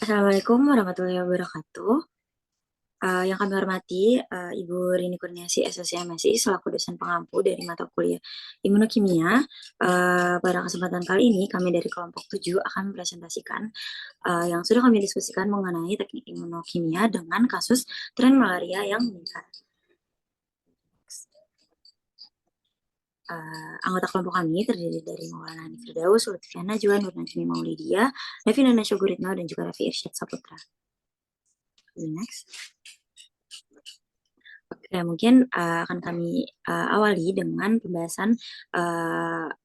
Assalamualaikum warahmatullahi wabarakatuh. Yang kami hormati, Ibu Rini Kurniasi, SLC MSI, selaku dosen pengampu dari mata kuliah Imunokimia. Pada kesempatan kali ini, kami dari kelompok 7 akan mempresentasikan yang sudah kami diskusikan mengenai teknik imunokimia dengan kasus tren malaria yang meningkat. Anggota kelompok kami terdiri dari Maulana Hanif Firdaus, Lutfiana Najwa, Nur Najmi Maulidia, Devina Nasya Guritno, dan juga Raffi Irsyad Saputra. Next. Oke, mungkin akan kami awali dengan pembahasan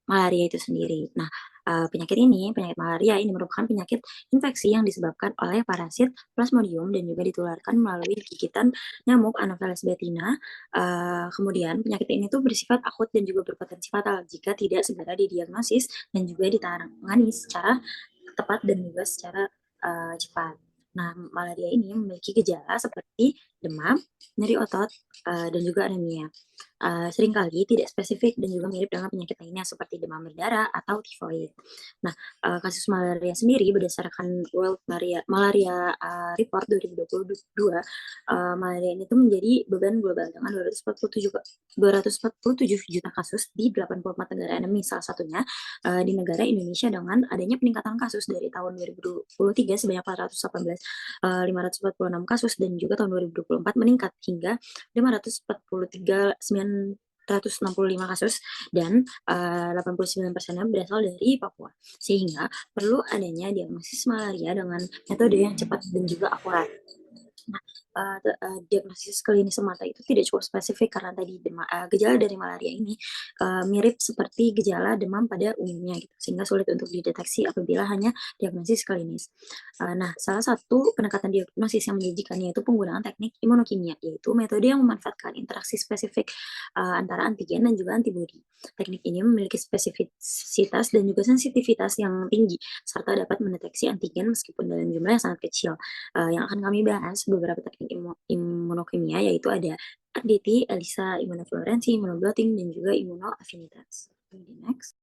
malaria itu sendiri. Nah, penyakit malaria ini merupakan penyakit infeksi yang disebabkan oleh parasit Plasmodium dan juga ditularkan melalui gigitan nyamuk Anopheles betina. Kemudian penyakit ini tuh bersifat akut dan juga berpotensi fatal jika tidak segera didiagnosis dan juga ditangani secara tepat dan juga secara cepat. Nah, malaria ini memiliki gejala seperti demam, nyeri otot, dan juga anemia. Seringkali tidak spesifik dan juga mirip dengan penyakit lainnya seperti demam berdarah atau tifoid. Nah, kasus malaria sendiri berdasarkan World Malaria Report 2022, malaria ini tuh menjadi beban global dengan 247 juta kasus di 84 negara endemi, salah satunya di negara Indonesia dengan adanya peningkatan kasus dari tahun 2023 sebanyak 546 kasus dan juga tahun 2024 meningkat hingga 543.965 kasus dan 89%-nya berasal dari Papua. Sehingga perlu adanya diagnosis malaria dengan metode yang cepat dan juga akurat. Nah, diagnosis klinis semata itu tidak cukup spesifik karena tadi gejala dari malaria ini mirip seperti gejala demam pada umumnya gitu, sehingga sulit untuk dideteksi apabila hanya diagnosis klinis. Nah, salah satu pendekatan diagnosis yang menjanjikan yaitu penggunaan teknik imunokimia, yaitu metode yang memanfaatkan interaksi spesifik antara antigen dan juga antibodi. Teknik ini memiliki spesifisitas dan juga sensitivitas yang tinggi serta dapat mendeteksi antigen meskipun dalam jumlah yang sangat kecil. Yang akan kami bahas beberapa teknik imunokimia yaitu ada RDT, ELISA, imunofluorensi, imunoblotting, dan juga imunoafinitas. Next.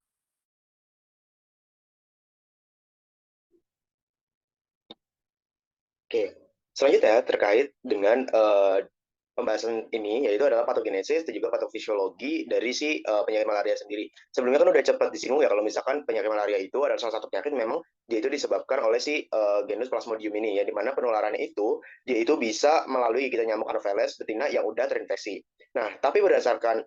Oke, selanjutnya terkait dengan pembahasan ini yaitu adalah patogenesis dan juga patofisiologi dari si penyakit malaria sendiri. Sebelumnya kan udah cepat disinggung ya kalau misalkan penyakit malaria itu adalah salah satu penyakit memang dia itu disebabkan oleh si genus Plasmodium ini ya, di mana penularannya itu dia itu bisa melalui gigitan nyamuk Anopheles betina yang udah terinfeksi. Nah, tapi berdasarkan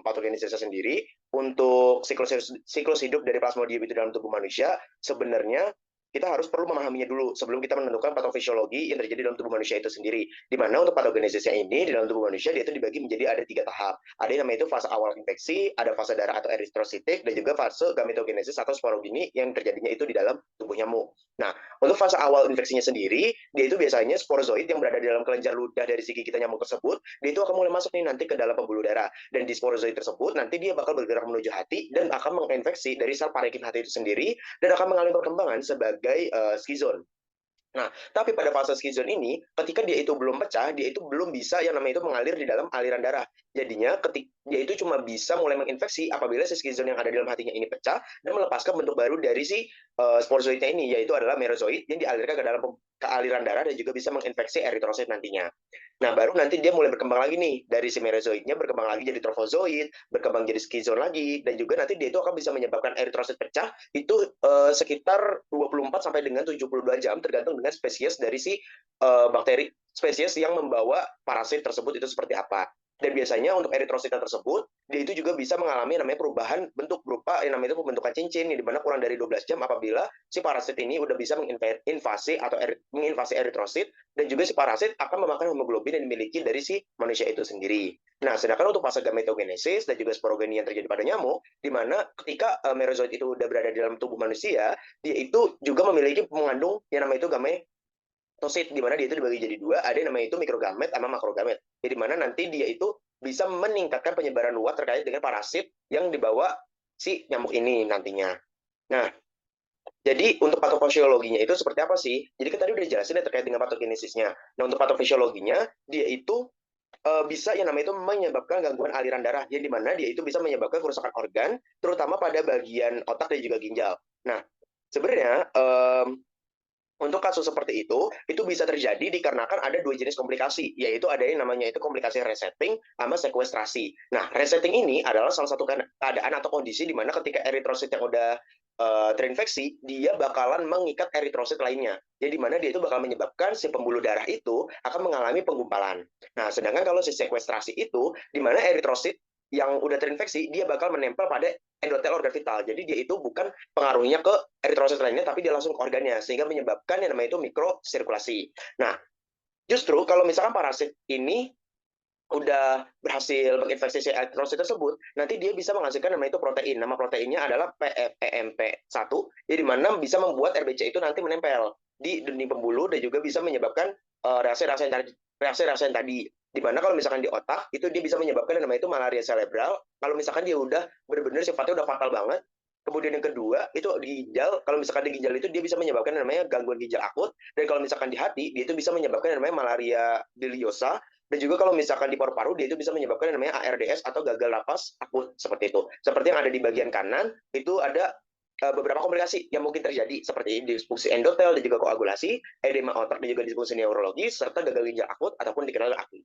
patogenesisnya sendiri untuk siklus hidup dari Plasmodium itu dalam tubuh manusia sebenarnya kita harus perlu memahaminya dulu sebelum kita menentukan patofisiologi yang terjadi dalam tubuh manusia itu sendiri. Di mana untuk patogenesisnya ini di dalam tubuh manusia dia itu dibagi menjadi ada 3 tahap. Ada yang namanya itu fase awal infeksi, ada fase darah atau eritrositik, dan juga fase gametogenesis atau sporogini yang terjadinya itu di dalam tubuh nyamuk. Nah, untuk fase awal infeksinya sendiri, dia itu biasanya sporozoid yang berada di dalam kelenjar ludah dari si gigitan nyamuk tersebut, dia itu akan mulai masuk nih nanti ke dalam pembuluh darah. Dan di sporozoid tersebut nanti dia bakal bergerak menuju hati dan akan menginfeksi dari sel parenkim hati itu sendiri dan akan mengalami perkembangan sebagai skizon. Nah, tapi pada fase skizon ini, ketika dia itu belum pecah, dia itu belum bisa yang namanya itu mengalir di dalam aliran darah. Jadinya, dia itu cuma bisa mulai menginfeksi apabila si skizon yang ada di dalam hatinya ini pecah dan melepaskan bentuk baru dari si sporozoidnya ini, yaitu adalah merozoid yang dialirkan ke dalam ke aliran darah dan juga bisa menginfeksi eritrosit nantinya. Nah, baru nanti dia mulai berkembang lagi nih. Dari si merozoidnya berkembang lagi jadi trofozoid, berkembang jadi skizon lagi, dan juga nanti dia itu akan bisa menyebabkan eritrosit pecah itu sekitar 24 sampai dengan 72 jam tergantung dengan spesies dari si bakteri spesies yang membawa parasit tersebut itu seperti apa. Dan biasanya untuk eritrositnya tersebut, dia itu juga bisa mengalami namanya perubahan bentuk berupa yang namanya itu pembentukan cincin, di mana kurang dari 12 jam apabila si parasit ini udah bisa menginvasi atau menginvasi eritrosit, dan juga si parasit akan memakan hemoglobin yang dimiliki dari si manusia itu sendiri. Nah, sedangkan untuk fase gametogenesis dan juga sporogeni yang terjadi pada nyamuk, di mana ketika merozoid itu udah berada di dalam tubuh manusia, dia itu juga memiliki mengandung yang namanya itu gametosit, di mana dia itu dibagi jadi 2, ada yang namanya itu mikrogamet sama makrogamet. Jadi mana nanti dia itu bisa meningkatkan penyebaran luas terkait dengan parasit yang dibawa si nyamuk ini nantinya. Nah, jadi untuk patofisiologinya itu seperti apa sih? Jadi kita tadi udah jelasin ya terkait dengan patogenesisnya. Nah, untuk patofisiologinya dia itu bisa yang namanya itu menyebabkan gangguan aliran darah, yang dimana dia itu bisa menyebabkan kerusakan organ, terutama pada bagian otak dan juga ginjal. Nah, sebenarnya Untuk kasus seperti itu bisa terjadi dikarenakan ada dua jenis komplikasi, yaitu ada yang namanya itu komplikasi resetting sama sekuestrasi. Nah, resetting ini adalah salah satu keadaan atau kondisi di mana ketika eritrosit yang udah terinfeksi, dia bakalan mengikat eritrosit lainnya. Jadi di mana dia itu bakal menyebabkan si pembuluh darah itu akan mengalami penggumpalan. Nah, sedangkan kalau si sekuestrasi itu, di mana eritrosit yang udah terinfeksi, dia bakal menempel pada endotel organ vital. Jadi dia itu bukan pengaruhnya ke eritrosit lainnya, tapi dia langsung ke organnya, sehingga menyebabkan yang namanya itu mikrosirkulasi. Nah, justru kalau misalkan parasit ini udah berhasil menginfeksi si eritrosit tersebut, nanti dia bisa menghasilkan namanya itu protein. Nama proteinnya adalah PFEMP1, jadi mana bisa membuat RBC itu nanti menempel di dinding pembuluh dan juga bisa menyebabkan reaksi-reaksi yang tadi. Di mana kalau misalkan di otak, itu dia bisa menyebabkan yang namanya itu malaria cerebral. Kalau misalkan dia udah benar-benar sifatnya udah fatal banget. Kemudian yang kedua, itu di ginjal. Kalau misalkan di ginjal itu dia bisa menyebabkan yang namanya gangguan ginjal akut. Dan kalau misalkan di hati, dia itu bisa menyebabkan yang namanya malaria biliosa. Dan juga kalau misalkan di paru-paru, dia itu bisa menyebabkan yang namanya ARDS atau gagal napas akut, seperti itu. Seperti yang ada di bagian kanan, itu ada beberapa komplikasi yang mungkin terjadi, seperti disfungsi endotel dan juga koagulasi, edema otak dan juga disfungsi neurologis, serta gagal ginjal akut ataupun dikenal akut.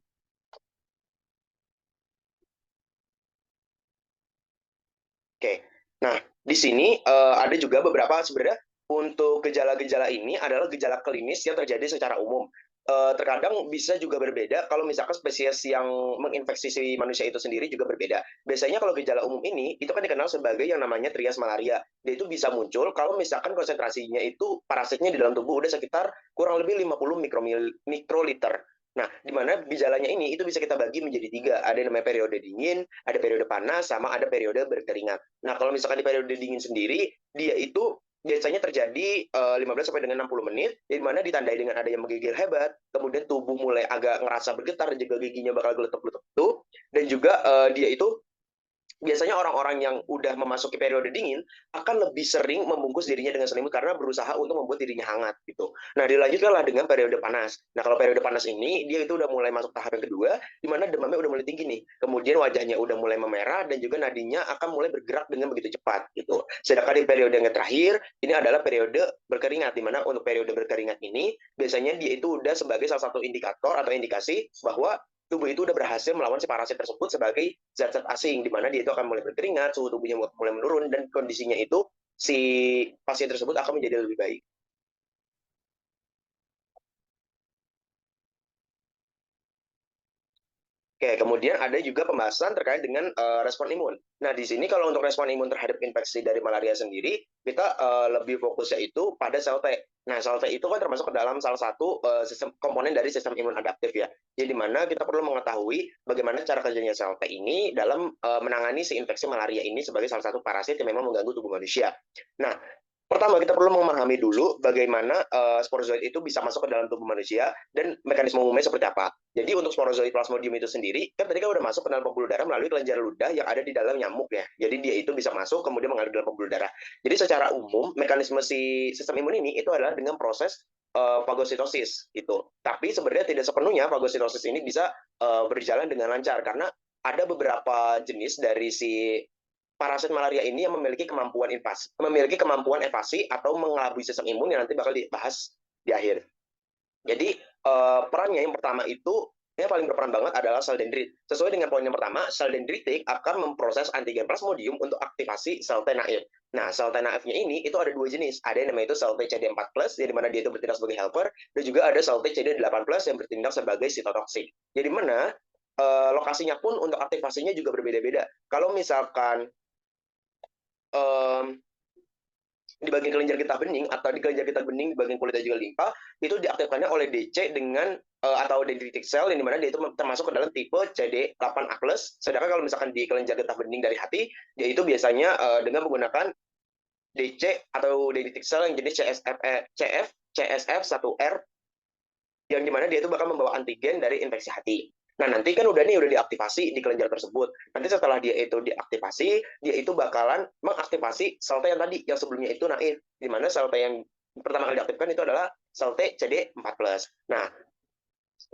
Oke, nah di sini ada juga beberapa sebenarnya untuk gejala-gejala ini adalah gejala klinis yang terjadi secara umum. Terkadang bisa juga berbeda kalau misalkan spesies yang menginfeksi si manusia itu sendiri juga berbeda. Biasanya kalau gejala umum ini itu kan dikenal sebagai yang namanya trias malaria. Dia itu bisa muncul kalau misalkan konsentrasinya itu parasitnya di dalam tubuh udah sekitar kurang lebih 50 mikroliter. Nah, di mana gejalanya ini itu bisa kita bagi menjadi tiga. Ada yang namanya periode dingin, ada periode panas, sama ada periode berkeringat. Nah, kalau misalkan di periode dingin sendiri, dia itu biasanya terjadi 15 sampai dengan 60 menit, di mana ditandai dengan adanya menggigil hebat, kemudian tubuh mulai agak ngerasa bergetar, dan juga giginya bakal geletuk-geletuk, dan juga dia itu biasanya orang-orang yang udah memasuki periode dingin akan lebih sering membungkus dirinya dengan selimut karena berusaha untuk membuat dirinya hangat gitu. Nah, dilanjutkanlah dengan periode panas. Nah, kalau periode panas ini dia itu udah mulai masuk tahap yang kedua di mana demamnya udah mulai tinggi nih. Kemudian wajahnya udah mulai memerah dan juga nadinya akan mulai bergerak dengan begitu cepat gitu. Sedangkan di periode yang terakhir ini adalah periode berkeringat, di mana untuk periode berkeringat ini biasanya dia itu udah sebagai salah satu indikator atau indikasi bahwa tubuh itu udah berhasil melawan si parasit tersebut sebagai zat-zat asing, di mana dia itu akan mulai berkeringat, suhu tubuhnya mulai menurun, dan kondisinya itu si pasien tersebut akan menjadi lebih baik. Oke, kemudian ada juga pembahasan terkait dengan respon imun. Nah, di sini kalau untuk respon imun terhadap infeksi dari malaria sendiri, kita lebih fokusnya itu pada sel T. Nah, sel T itu kan termasuk ke dalam salah satu sistem komponen dari sistem imun adaptif ya. Jadi, di mana kita perlu mengetahui bagaimana cara kerjanya sel T ini dalam menangani si infeksi malaria ini sebagai salah satu parasit yang memang mengganggu tubuh manusia. Nah, pertama, kita perlu memahami dulu bagaimana sporozoid itu bisa masuk ke dalam tubuh manusia dan mekanisme umumnya seperti apa. Jadi untuk sporozoid plasmodium itu sendiri, kan tadi kan udah masuk ke dalam pembuluh darah melalui kelenjar ludah yang ada di dalam nyamuk ya. Jadi dia itu bisa masuk kemudian mengalir dalam pembuluh darah. Jadi secara umum mekanisme si sistem imun ini itu adalah dengan proses fagositosis gitu. Tapi sebenarnya tidak sepenuhnya fagositosis ini bisa berjalan dengan lancar karena ada beberapa jenis dari si parasit malaria ini yang memiliki kemampuan evasi atau mengelabui sistem imun yang nanti bakal dibahas di akhir. Jadi perannya yang pertama itu yang paling berperan banget adalah sel dendrit. Sesuai dengan poin yang pertama, sel dendritik akan memproses antigen plasmodium untuk aktivasi sel T naif. Nah, sel T naifnya ini itu ada dua jenis. Ada yang namanya itu sel T CD4+, yang dimana dia itu bertindak sebagai helper, dan juga ada sel T CD8+ yang bertindak sebagai sitotoksik. Jadi mana lokasinya pun untuk aktivasinya juga berbeda-beda. Kalau misalkan um, di bagian kelenjar getah bening atau di kelenjar getah bening di bagian kulit dan juga limpa itu diaktifkannya oleh DC dengan atau dendritic cell yang dimana dia itu termasuk ke dalam tipe CD8A+. Sedangkan kalau misalkan di kelenjar getah bening dari hati dia itu biasanya dengan menggunakan DC atau dendritic cell yang jenis CSF1R yang dimana dia itu bakal membawa antigen dari infeksi hati. Nah, nanti kan udah diaktifasi di kelenjar tersebut. Nanti setelah dia itu diaktifasi, dia itu bakalan mengaktifasi sel T yang tadi, yang sebelumnya itu naif. Di mana sel T yang pertama kali diaktifkan itu adalah sel T CD4+. Nah,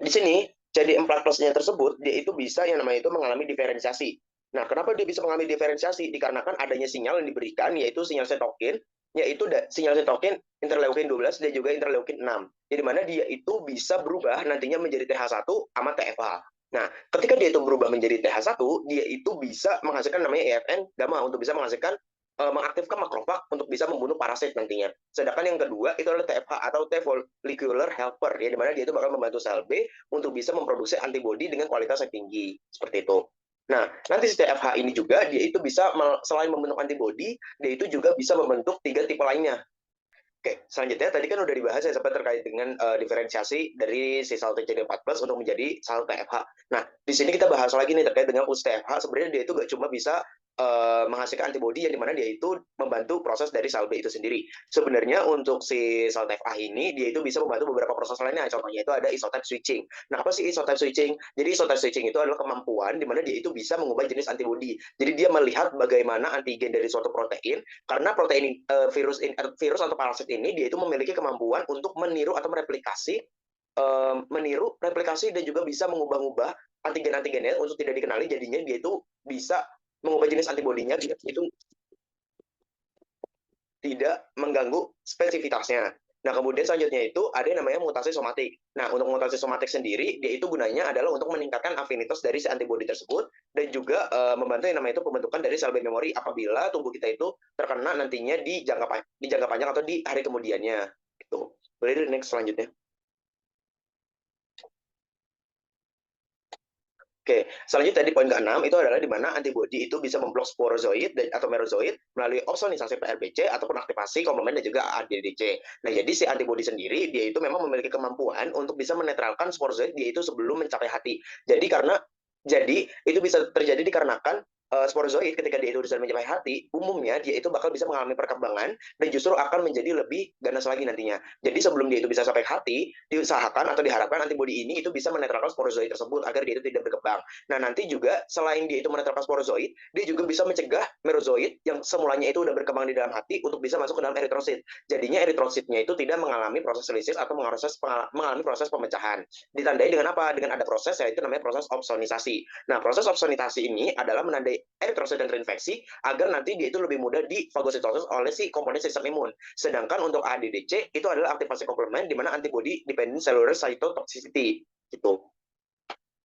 di sini CD4+-nya tersebut, dia itu bisa yang namanya itu mengalami diferensiasi. Nah, kenapa dia bisa mengalami diferensiasi? Dikarenakan adanya sinyal yang diberikan, yaitu sinyal sitokin, yaitu sinyal sitokin, interleukin 12 dan juga interleukin 6. Jadi mana dia itu bisa berubah nantinya menjadi TH1 sama TFH. Nah, ketika dia itu berubah menjadi TH1, dia itu bisa menghasilkan namanya EFN gamma untuk bisa menghasilkan mengaktifkan makrofag untuk bisa membunuh parasit nantinya. Sedangkan yang kedua itu adalah TFH atau T follicular helper, ya, di mana dia itu bakal membantu sel B untuk bisa memproduksi antibodi dengan kualitas yang tinggi, seperti itu. Nah, nanti si TFH ini juga dia itu bisa selain membentuk antibodi, dia itu juga bisa membentuk 3 tipe lainnya. Oke, selanjutnya tadi kan udah dibahas ya sampai terkait dengan diferensiasi dari si sel TCD14 untuk menjadi sel TFH. Nah, di sini kita bahas lagi nih terkait dengan usus TFH. Sebenarnya dia itu gak cuma bisa menghasilkan antibodi yang dimana dia itu membantu proses dari sel B itu sendiri. Sebenarnya untuk si sel TFH ini dia itu bisa membantu beberapa proses lainnya. Contohnya itu ada isotype switching. Nah, apa sih isotype switching? Jadi isotype switching itu adalah kemampuan dimana dia itu bisa mengubah jenis antibodi. Jadi dia melihat bagaimana antigen dari suatu protein, karena protein virus atau parasit ini dia itu memiliki kemampuan untuk meniru atau meniru replikasi dan juga bisa mengubah-ubah antigen-antigennya untuk tidak dikenali, jadinya dia itu bisa mengubah jenis antibodinya biar itu tidak mengganggu spesifitasnya. Nah, kemudian selanjutnya itu ada yang namanya mutasi somatik. Nah, untuk mutasi somatik sendiri, dia itu gunanya adalah untuk meningkatkan afinitas dari si antibodi tersebut dan juga membantu yang namanya itu pembentukan dari sel B memori apabila tubuh kita itu terkena nantinya di jangka panjang atau di hari kemudiannya. Itu. Boleh next selanjutnya. Oke, selanjutnya di poin ke-6 itu adalah di mana antibodi itu bisa memblok sporozoid atau merozoid melalui opsonisasi PRBC ataupun aktivasi komplement dan juga ADDC. Nah, jadi si antibodi sendiri dia itu memang memiliki kemampuan untuk bisa menetralkan sporozoid dia itu sebelum mencapai hati. Jadi itu bisa terjadi dikarenakan sporozoid ketika dia itu sudah mencapai hati, umumnya dia itu bakal bisa mengalami perkembangan dan justru akan menjadi lebih ganas lagi nantinya. Jadi sebelum dia itu bisa sampai hati, diusahakan atau diharapkan antibodi ini itu bisa menetralkan sporozoid tersebut agar dia itu tidak berkembang. Nah, nanti juga selain dia itu menetralkan sporozoid, dia juga bisa mencegah merozoid yang semulanya itu udah berkembang di dalam hati untuk bisa masuk ke dalam eritrosit. Jadinya eritrositnya itu tidak mengalami proses lisis atau mengalami proses pemecahan. Ditandai dengan apa? Dengan ada proses yaitu namanya proses opsonisasi. Nah, proses opsonisasi ini adalah menandai eritrosit yang terinfeksi agar nanti dia itu lebih mudah difagositosis oleh si komponen sistem imun. Sedangkan untuk ADDC itu adalah aktivasi komplement di mana antibody dependent cellular cytotoxicity gitu.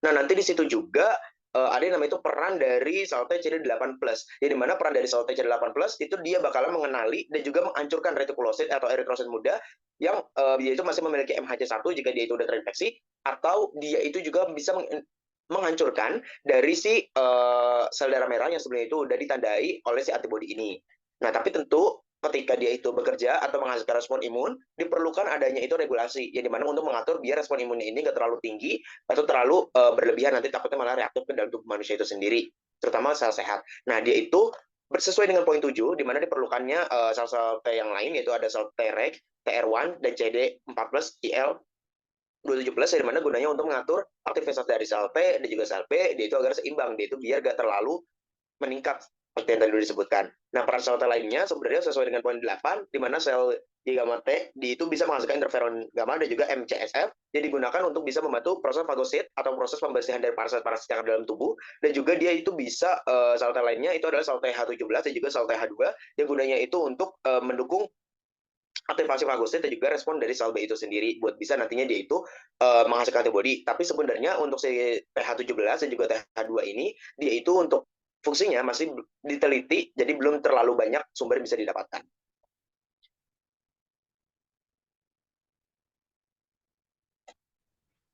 Nah, nanti di situ juga ada yang namanya itu peran dari sel TCD8+. Jadi di mana peran dari sel TCD8+ itu dia bakalan mengenali dan juga menghancurkan retikulosit atau eritrosit muda yang dia itu masih memiliki MHC1 jika dia itu sudah terinfeksi, atau dia itu juga bisa menghancurkan dari si sel darah merah yang sebelumnya itu sudah ditandai oleh si antibodi ini. Nah, tapi tentu ketika dia itu bekerja atau menghasilkan respon imun, diperlukan adanya itu regulasi, yang dimana untuk mengatur biar respon imunnya ini nggak terlalu tinggi atau terlalu berlebihan, nanti takutnya malah reaktif ke dalam tubuh manusia itu sendiri, terutama sel sehat. Nah, dia itu sesuai dengan poin 7, di mana diperlukannya sel-sel T yang lain, yaitu ada sel Treg, TR1, dan CD14, IL, 217, di mana gunanya untuk mengatur aktivitas dari sel T dan juga sel B, dia itu agar seimbang, dia itu biar gak terlalu meningkat seperti yang tadi disebutkan. Nah, peran sel T lainnya sebenarnya sesuai dengan poin 8, di mana sel di gamma T itu bisa menghasilkan interferon gamma dan juga MCSF yang digunakan untuk bisa membantu proses fagosit atau proses pembersihan dari parasit-parasit yang ada dalam tubuh, dan juga dia itu bisa sel T lainnya itu adalah sel TH17 dan juga sel TH2 yang gunanya itu untuk mendukung aktivasi fagosit dan juga respon dari sel B itu sendiri buat bisa nantinya dia itu menghasilkan antibodi. Tapi sebenarnya untuk si TH17 dan juga TH2 ini dia itu untuk fungsinya masih diteliti, jadi belum terlalu banyak sumber yang bisa didapatkan.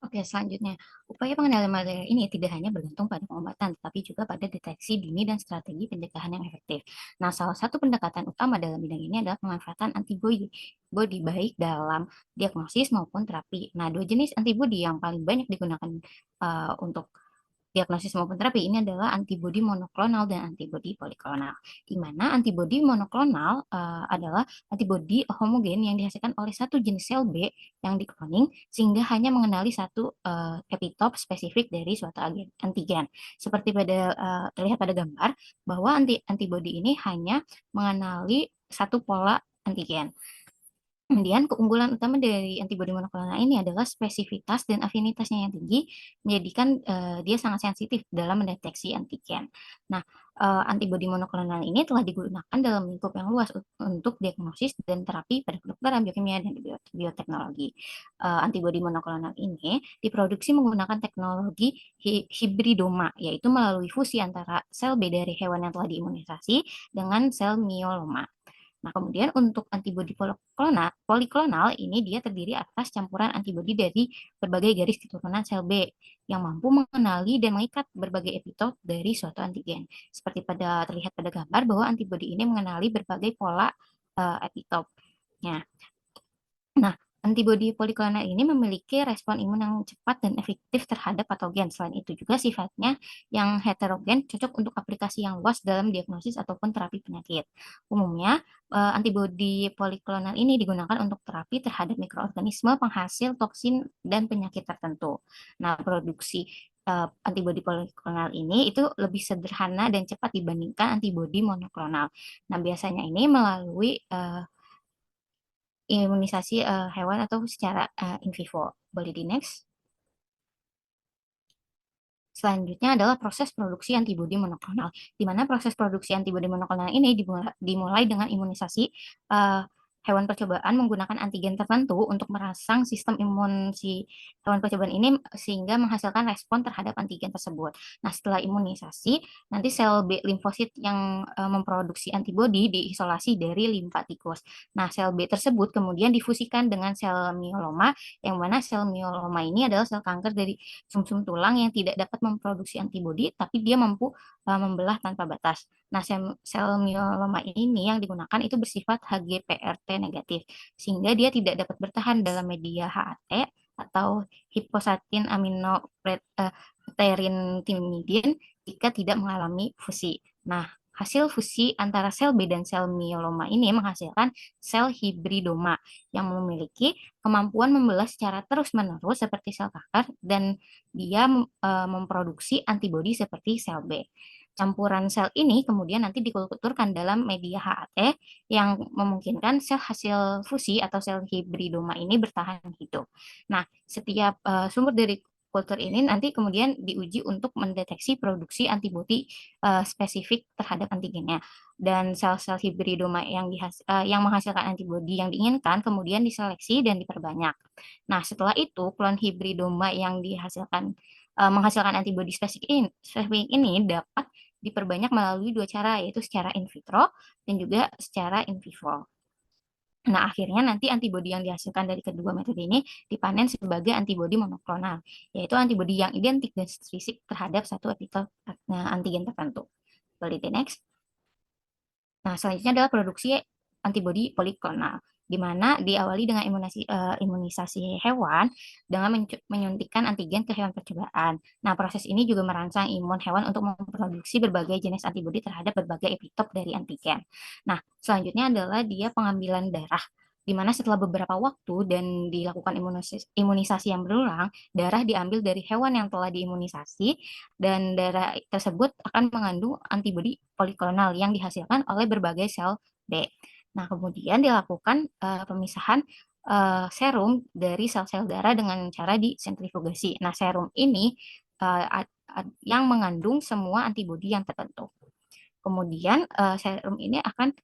Oke, selanjutnya, upaya pengendalian malaria ini tidak hanya bergantung pada pengobatan, tetapi juga pada deteksi dini dan strategi pencegahan yang efektif. Nah, salah satu pendekatan utama dalam bidang ini adalah pemanfaatan antibodi baik dalam diagnosis maupun terapi. Nah, dua jenis antibodi yang paling banyak digunakan untuk diagnosis maupun terapi ini adalah antibodi monoklonal dan antibodi poliklonal. Di mana antibodi monoklonal adalah antibodi homogen yang dihasilkan oleh satu jenis sel B yang dikloning sehingga hanya mengenali satu epitop spesifik dari suatu antigen. Seperti terlihat pada gambar bahwa antibodi ini hanya mengenali satu pola antigen. Kemudian keunggulan utama dari antibodi monoklonal ini adalah spesifitas dan afinitasnya yang tinggi, menjadikan dia sangat sensitif dalam mendeteksi antigen. Nah, antibodi monoklonal ini telah digunakan dalam lingkup yang luas untuk diagnosis dan terapi pada kedokteran, biokimia, dan bioteknologi. Antibodi monoklonal ini diproduksi menggunakan teknologi hibridoma, yaitu melalui fusi antara sel B dari hewan yang telah diimunisasi dengan sel myeloma. Nah, kemudian untuk antibodi poliklonal ini dia terdiri atas campuran antibodi dari berbagai garis keturunan sel B yang mampu mengenali dan mengikat berbagai epitop dari suatu antigen. Seperti terlihat pada gambar bahwa antibodi ini mengenali berbagai pola epitopnya. Nah, antibodi poliklonal ini memiliki respon imun yang cepat dan efektif terhadap patogen. Selain itu juga sifatnya yang heterogen, cocok untuk aplikasi yang luas dalam diagnosis ataupun terapi penyakit. Umumnya, antibodi poliklonal ini digunakan untuk terapi terhadap mikroorganisme penghasil toksin dan penyakit tertentu. Nah, produksi antibodi poliklonal ini itu lebih sederhana dan cepat dibandingkan antibodi monoklonal. Nah, biasanya ini melalui imunisasi hewan atau secara in vivo. Boleh di next. Selanjutnya adalah proses produksi antibodi monoklonal, di mana proses produksi antibodi monoklonal ini dimulai dengan imunisasi hewan percobaan menggunakan antigen tertentu untuk merangsang sistem imun si hewan percobaan ini sehingga menghasilkan respon terhadap antigen tersebut. Nah, setelah imunisasi, nanti sel B limfosit yang memproduksi antibodi diisolasi dari limfa tikus. Nah, sel B tersebut kemudian difusikan dengan sel myeloma, yang mana sel myeloma ini adalah sel kanker dari sumsum tulang yang tidak dapat memproduksi antibodi, tapi dia mampu membelah tanpa batas. Nah, sel myeloma ini yang digunakan itu bersifat HGPRT negatif, sehingga dia tidak dapat bertahan dalam media HAT atau hiposatin aminopeterin jika tidak mengalami fusi. Nah, hasil fusi antara sel B dan sel myeloma ini menghasilkan sel hibridoma yang memiliki kemampuan membelah secara terus-menerus seperti sel kanker dan dia memproduksi antibodi seperti sel B. Campuran sel ini kemudian nanti dikulturkan dalam media HAT yang memungkinkan sel hasil fusi atau sel hibridoma ini bertahan hidup. Nah, setiap sumber dari kultur ini nanti kemudian diuji untuk mendeteksi produksi antibodi spesifik terhadap antigennya. Dan sel-sel hibridoma yang menghasilkan antibodi yang diinginkan kemudian diseleksi dan diperbanyak. Nah, setelah itu klon hibridoma yang menghasilkan antibodi spesifik ini dapat diperbanyak melalui dua cara, yaitu secara in vitro dan juga secara in vivo. Nah, akhirnya nanti antibodi yang dihasilkan dari kedua metode ini dipanen sebagai antibodi monoklonal, yaitu antibodi yang identik dan spesifik terhadap satu epitop antigen tertentu. Boleh di next. Nah, selanjutnya adalah produksi antibodi poliklonal, di mana diawali dengan imunisasi hewan dengan menyuntikkan antigen ke hewan percobaan. Nah, proses ini juga merangsang imun hewan untuk memproduksi berbagai jenis antibodi terhadap berbagai epitop dari antigen. Nah, selanjutnya adalah dia pengambilan darah, di mana setelah beberapa waktu dan dilakukan imunisasi yang berulang, darah diambil dari hewan yang telah diimunisasi dan darah tersebut akan mengandung antibodi poliklonal yang dihasilkan oleh berbagai sel B. Nah, kemudian dilakukan pemisahan serum dari sel-sel darah dengan cara disentrifugasi. Nah, serum ini yang mengandung semua antibodi yang tertentu. Kemudian serum ini akan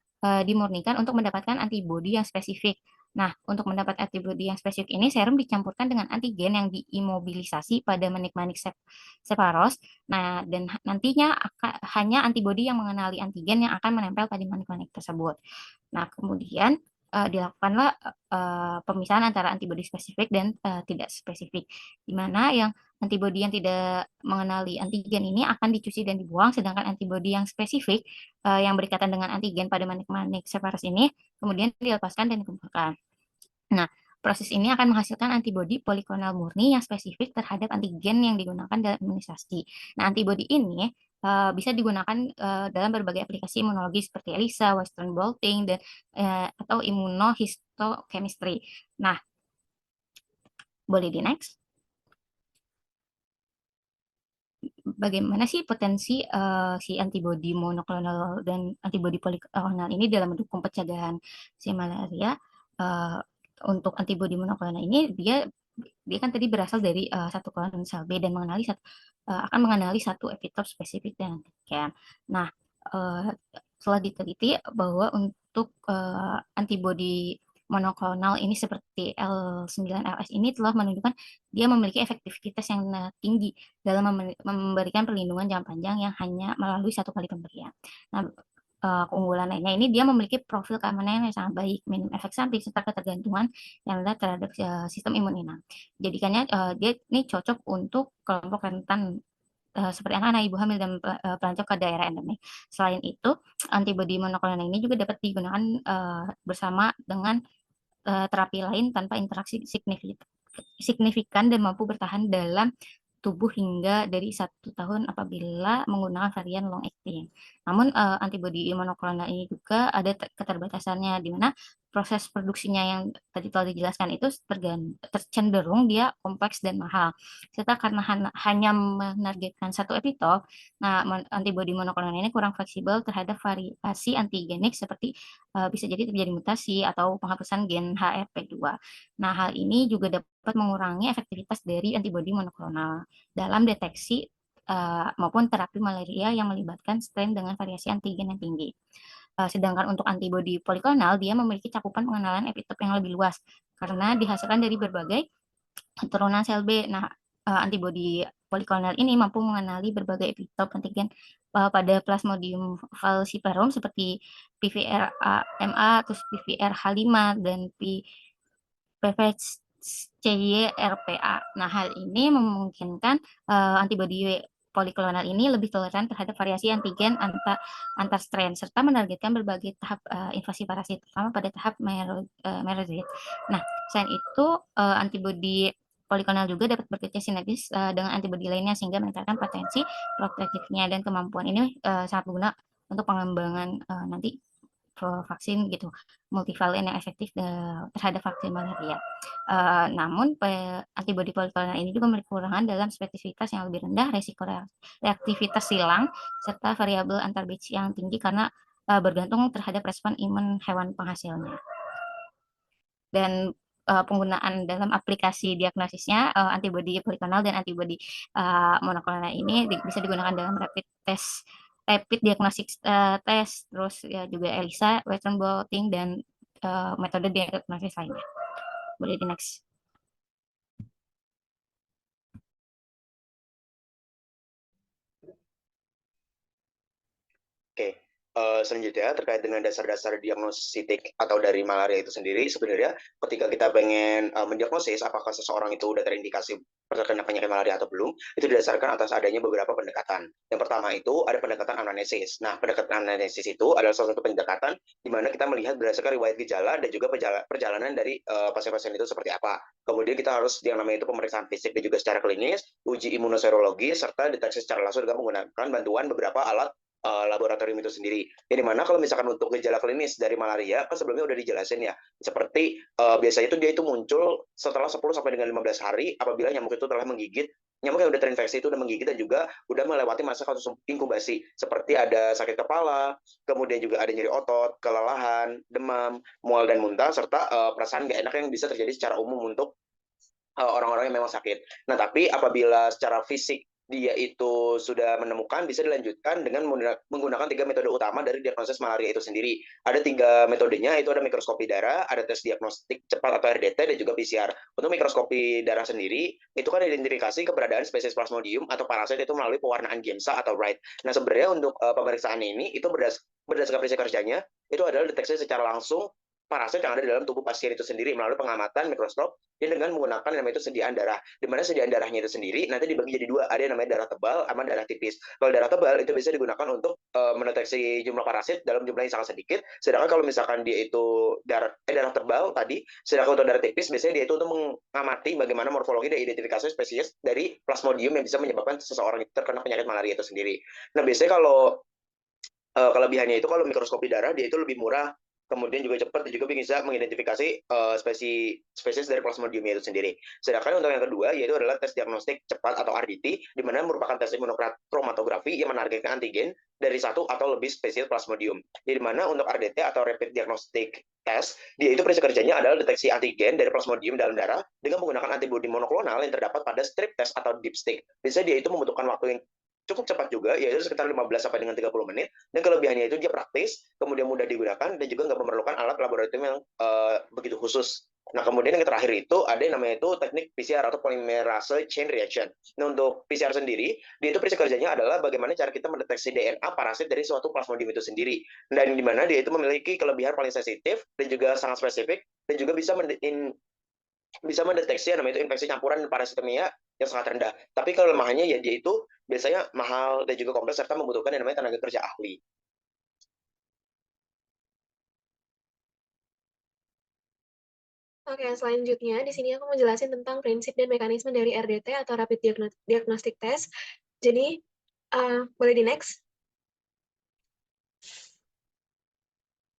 dimurnikan untuk mendapatkan antibodi yang spesifik. Nah, untuk mendapat antibodi yang spesifik ini, serum dicampurkan dengan antigen yang diimobilisasi pada manik-manik separos. Nah, dan nantinya hanya antibodi yang mengenali antigen yang akan menempel pada manik-manik tersebut. Nah, kemudian dilakukanlah pemisahan antara antibodi spesifik dan tidak spesifik, di mana yang antibodi yang tidak mengenali antigen ini akan dicuci dan dibuang, sedangkan antibodi yang spesifik yang berikatan dengan antigen pada manik-manik separos ini kemudian dilepaskan dan dikumpulkan. Nah, proses ini akan menghasilkan antibodi poliklonal murni yang spesifik terhadap antigen yang digunakan dalam imunisasi. Nah, antibodi ini bisa digunakan dalam berbagai aplikasi imunologi seperti ELISA, Western blotting, dan atau immunohistochemistry. Nah, boleh di next. Bagaimana sih potensi si antibodi monoklonal dan antibodi poliklonal ini dalam mendukung pencegahan si malaria? untuk antibodi monoklonal ini dia dia kan tadi berasal dari satu klon sel B dan akan mengenali satu epitop spesifik dan antigen. Nah, eh, setelah diteliti bahwa untuk antibodi monoklonal ini seperti L9LS ini telah menunjukkan dia memiliki efektivitas yang tinggi dalam memberikan perlindungan jangka panjang yang hanya melalui satu kali pemberian. Nah, keunggulan lainnya ini dia memiliki profil keamanan yang sangat baik, minim efek samping serta ketergantungan yang rendah terhadap sistem imun inam. Jadikannya dia ini cocok untuk kelompok rentan seperti anak-anak, ibu hamil, dan pelancong ke daerah endemik. Selain itu, antibodi monoklonal ini juga dapat digunakan bersama dengan terapi lain tanpa interaksi signifikan dan mampu bertahan dalam tubuh hingga dari 1 tahun apabila menggunakan varian long acting. Namun antibodi monoklonal ini juga ada keterbatasannya di mana proses produksinya yang tadi telah dijelaskan itu tercenderung dia kompleks dan mahal. Serta karena hanya menargetkan satu epitop, nah antibodi monoklonal ini kurang fleksibel terhadap variasi antigenik seperti bisa jadi terjadi mutasi atau penghapusan gen HRP2. Nah, hal ini juga dapat mengurangi efektivitas dari antibodi monoklonal dalam deteksi maupun terapi malaria yang melibatkan strain dengan variasi antigen yang tinggi. Sedangkan untuk antibodi poliklonal, dia memiliki cakupan pengenalan epitop yang lebih luas karena dihasilkan dari berbagai keturunan sel B. Nah, antibodi poliklonal ini mampu mengenali berbagai epitop antigen pada Plasmodium falciparum seperti PVR-MA, terus PVR-H5, dan PVCY-RPA. Nah, hal ini memungkinkan antibodi poliklonal ini lebih toleran terhadap variasi antigen antar strain serta menargetkan berbagai tahap invasi parasit, terutama pada tahap merozoit. Nah, selain itu antibodi poliklonal juga dapat bekerja sinergis dengan antibodi lainnya sehingga meningkatkan potensi protektifnya, dan kemampuan ini sangat berguna untuk pengembangan nanti vaksin gitu, multivalen yang efektif terhadap vaksin malaria. Namun antibodi poliklonal ini juga memiliki kekurangan dalam spesifitas yang lebih rendah, resiko reaktivitas silang, serta variabel antar batch yang tinggi karena bergantung terhadap respon imun hewan penghasilnya. Dan penggunaan dalam aplikasi diagnosisnya antibodi poliklonal dan antibodi monoklonal ini bisa digunakan dalam rapid diagnostic test, terus ya juga ELISA, Western blotting, dan metode diagnosis lainnya. Boleh di next. Oke, selanjutnya terkait dengan dasar-dasar diagnostik atau dari malaria itu sendiri, sebenarnya ketika kita pengen mendiagnosis apakah seseorang itu udah terindikasi terkena penyakit malaria atau belum, itu didasarkan atas adanya beberapa pendekatan. Yang pertama itu ada pendekatan anamnesis. Nah, pendekatan anamnesis itu adalah salah satu pendekatan di mana kita melihat berdasarkan riwayat gejala dan juga perjalanan dari pasien-pasien itu seperti apa. Kemudian kita harus yang namanya itu pemeriksaan fisik dan juga secara klinis, uji imunoserologi, serta deteksi secara langsung dengan menggunakan bantuan beberapa alat laboratorium itu sendiri. Jadi mana kalau misalkan untuk gejala klinis dari malaria, kan sebelumnya udah dijelasin ya, seperti biasanya itu dia itu muncul setelah 10 sampai dengan 15 hari apabila nyamuk itu telah menggigit, nyamuk yang udah terinfeksi itu udah menggigit dan juga udah melewati masa kasus inkubasi, seperti ada sakit kepala, kemudian juga ada nyeri otot, kelelahan, demam, mual dan muntah, serta perasaan nggak enak yang bisa terjadi secara umum untuk orang-orang yang memang sakit. Nah, tapi apabila secara fisik dia itu sudah menemukan, bisa dilanjutkan dengan menggunakan 3 metode utama dari diagnosis malaria itu sendiri. Ada 3 metodenya, itu ada mikroskopi darah, ada tes diagnostik cepat atau RDT, dan juga PCR. Untuk mikroskopi darah sendiri, itu kan identifikasi keberadaan spesies Plasmodium atau parasit itu melalui pewarnaan Giemsa atau Wright. Nah, sebenarnya untuk pemeriksaan ini, itu berdasarkan prinsip kerjanya, itu adalah deteksi secara langsung parasit yang ada di dalam tubuh pasien itu sendiri melalui pengamatan mikroskop dan dengan menggunakan yang namanya itu sediaan darah. Di mana sediaan darahnya itu sendiri nanti dibagi jadi 2, ada yang namanya darah tebal sama darah tipis. Kalau darah tebal itu bisa digunakan untuk mendeteksi jumlah parasit dalam jumlah yang sangat sedikit, sedangkan kalau misalkan dia itu darah tebal tadi, sedangkan untuk darah tipis biasanya dia itu untuk mengamati bagaimana morfologi dan identifikasi spesies dari Plasmodium yang bisa menyebabkan seseorang itu terkena penyakit malaria itu sendiri. Nah, biasanya kalau kelebihannya itu kalau mikroskopi darah dia itu lebih murah kemudian juga cepat, dan juga bisa mengidentifikasi spesies dari Plasmodium itu sendiri. Sedangkan untuk yang kedua yaitu adalah tes diagnostik cepat atau RDT, di mana merupakan tes immunochromatografi yang menargetkan antigen dari satu atau lebih spesies Plasmodium. Di mana untuk RDT atau Rapid Diagnostic Test, dia itu prinsip kerjanya adalah deteksi antigen dari Plasmodium dalam darah dengan menggunakan antibodi monoklonal yang terdapat pada strip test atau dipstick. Biasanya dia itu membutuhkan waktu yang cukup cepat juga, yaitu sekitar 15 sampai dengan 30 menit, dan kelebihannya itu dia praktis, kemudian mudah digunakan, dan juga nggak memerlukan alat laboratorium yang begitu khusus. Nah, kemudian yang terakhir itu ada yang namanya itu teknik PCR atau polymerase chain reaction. Nah, untuk PCR sendiri, dia itu prinsip kerjanya adalah bagaimana cara kita mendeteksi DNA parasit dari suatu plasmodium itu sendiri. Dan di mana dia itu memiliki kelebihan paling sensitif dan juga sangat spesifik, dan juga bisa mendeteksi yang namanya itu infeksi campuran dan parasitemia yang sangat rendah. Tapi kelemahannya ya dia itu biasanya mahal dan juga kompleks serta membutuhkan yang namanya tenaga kerja ahli. Oke, selanjutnya di sini aku mau jelasin tentang prinsip dan mekanisme dari RDT atau Rapid Diagnostic Test. Jadi, boleh di next?